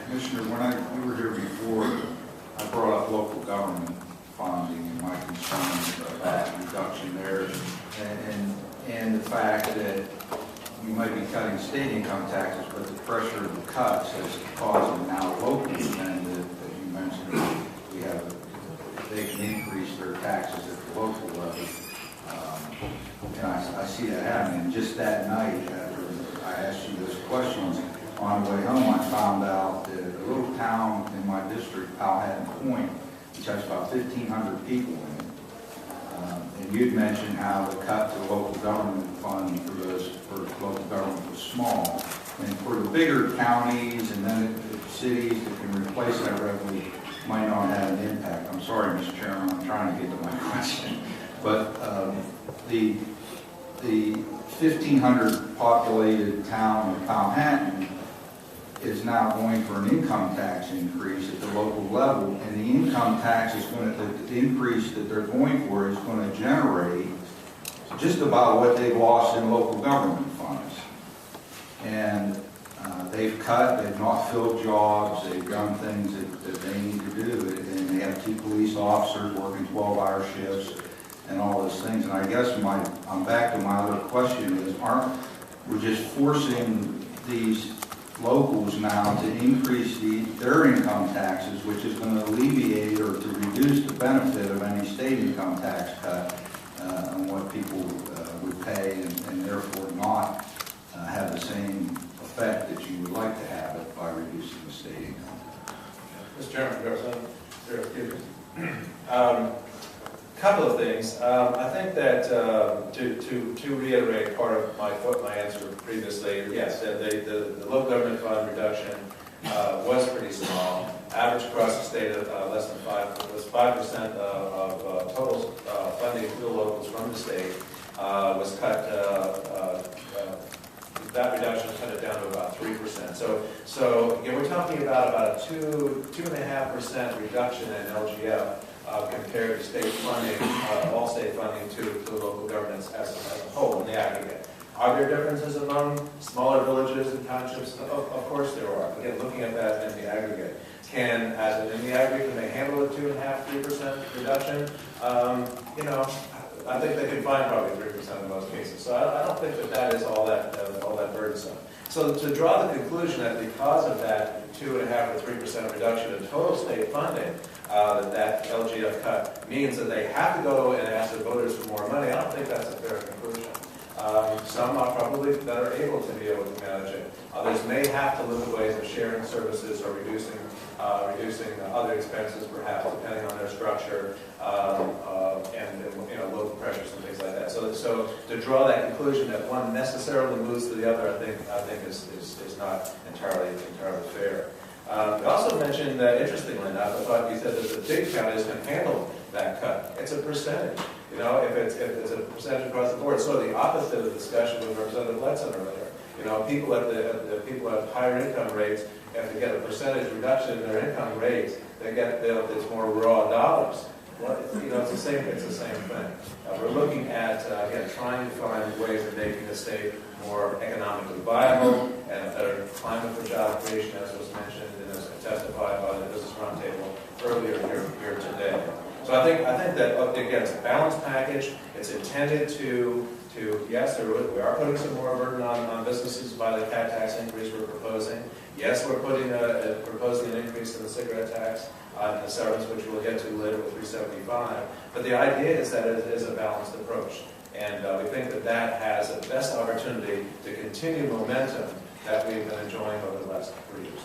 Commissioner, when we were here before, I brought up local government funding and my concerns about reduction there, and the fact that you might be cutting state income taxes, but the pressure of the cuts has caused them now locally, and as you mentioned, they can increase their taxes at the local level. And I see that happening. And just that night, after I asked you this question, on the way home, I found out that a little town in my district, Powhatan Point, which has about 1,500 people in it, and you'd mentioned how the cut to the local government fund for local government was small. And for the bigger counties and then the cities that can replace that revenue might not have an impact. I'm sorry, Mr. Chairman, I'm trying to get to my question. But the 1,500 populated town of Powhatan is now going for an income tax increase at the local level, and the income tax is going to, the increase that they're going for is going to generate just about what they've lost in local government funds. And they've cut, they've not filled jobs, they've done things that they need to do, and they have 2 police officers working 12-hour shifts and all those things. And I guess I'm back to my other question is, we're just forcing these locals now to increase their income taxes, which is going to alleviate or to reduce the benefit of any state income tax cut on what people would pay, and therefore not have the same effect that you would like to have it by reducing the state income. Mr. Chairman, couple of things. I think that to reiterate part of my answer previously, yes, the local government fund reduction was pretty small. Average across the state of less than 5% of total funding to the locals from the state was cut. That reduction cut it down to about 3%. So again, we're talking about a 2.5% reduction in LGF. Compared to state funding, all state funding to local governments as a whole in the aggregate. Are there differences among smaller villages and townships? Of course there are. Again, looking at that in the aggregate. In the aggregate, can they handle a 2.5–3% reduction? I think they can find probably 3% in most cases. So I don't think that is all that burdensome. So to draw the conclusion that because of that 2.5 to 3% reduction in total state funding, that LGF cut means that they have to go and ask their voters for more money, I don't think that's a fair conclusion. Some are probably better able to be able to manage it. Others may have to look at ways of sharing services or reducing other expenses, perhaps, depending on their structure and local pressures and things like that. So to draw that conclusion that one necessarily moves to the other, I think is not entirely fair. You also mentioned, interestingly enough, I thought you said that the big counties can handle that cut. It's a percentage. If it's a percentage across the board. So the opposite of the discussion with Representative Letson earlier. People at higher income rates, if they get a percentage reduction in their income rates, it's more raw dollars. Well, it's the same thing. We're looking at again trying to find ways of making the state more economically viable and a better climate for job creation, as was mentioned and as testified by the Business Roundtable earlier here today. So I think that again it's a balanced package. It's intended to yes, we are putting some more burden on businesses by the tax increase we're proposing. Yes, we're proposing an increase in the cigarette tax and the severance, which we'll get to later with 375. But the idea is that it is a balanced approach. And we think that has the best opportunity to continue momentum that we've been enjoying over the last 3 years.